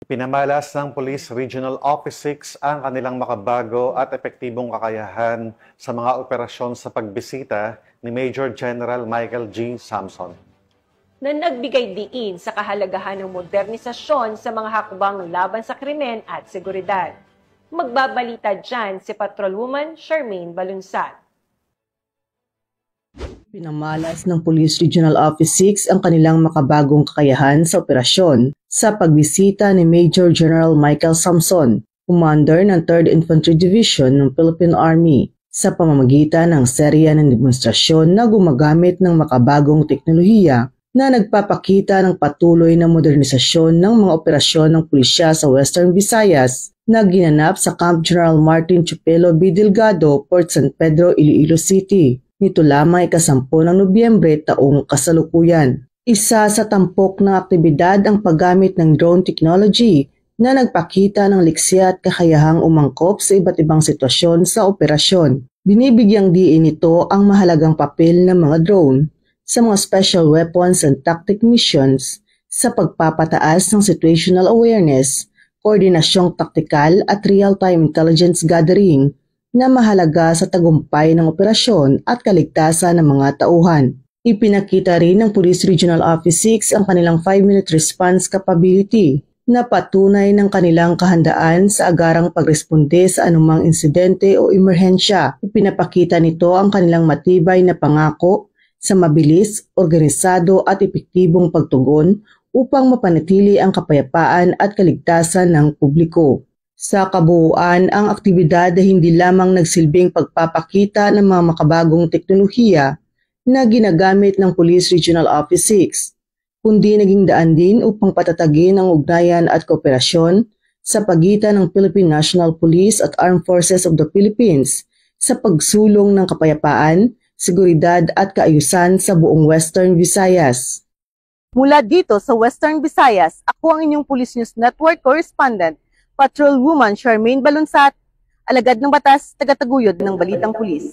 Pinamalas ng Police Regional Office 6 ang kanilang makabago at epektibong kakayahan sa mga operasyon sa pagbisita ni Major General Michael G. Samson, na nagbigay diin sa kahalagahan ng modernisasyon sa mga hakbang laban sa krimen at seguridad. Magbabalita dyan si Patrolwoman Charmaine Balunsat. Pinamalas ng Police Regional Office 6 ang kanilang makabagong kakayahan sa operasyon sa pagbisita ni Major General Michael Samson, Commander ng 3rd Infantry Division ng Philippine Army, sa pamamagitan ng serya ng demonstrasyon na gumagamit ng makabagong teknolohiya na nagpapakita ng patuloy na modernisasyon ng mga operasyon ng pulisya sa Western Visayas na ginanap sa Camp General Martin Chupelo B. Delgado, Port San Pedro, Iloilo City. Nito lamang ika-10 ng Nobyembre taong kasalukuyan. Isa sa tampok ng aktibidad ang paggamit ng drone technology na nagpakita ng liksi at kakayahang umangkop sa iba't ibang sitwasyon sa operasyon. Binibigyang diin nito ang mahalagang papel ng mga drone sa mga special weapons and tactic missions sa pagpapataas ng situational awareness, koordinasyong taktikal at real-time intelligence gathering na mahalaga sa tagumpay ng operasyon at kaligtasan ng mga tauhan. Ipinakita rin ng Police Regional Office 6 ang kanilang 5-minute response capability na patunay ng kanilang kahandaan sa agarang pagresponde sa anumang insidente o emerhensya. Ipinapakita nito ang kanilang matibay na pangako sa mabilis, organisado at epektibong pagtugon upang mapanatili ang kapayapaan at kaligtasan ng publiko. Sa kabuuan, ang aktibidad ay hindi lamang nagsilbing pagpapakita ng mga makabagong teknolohiya na ginagamit ng Police Regional Office 6, kundi naging daan din upang patatagin ang ugnayan at kooperasyon sa pagitan ng Philippine National Police at Armed Forces of the Philippines sa pagsulong ng kapayapaan, seguridad at kaayusan sa buong Western Visayas. Mula dito sa Western Visayas, ako ang inyong Police News Network correspondent, Patrolwoman Charmaine Balunsat, alagad ng batas, tagataguyod ng Balitang Pulis.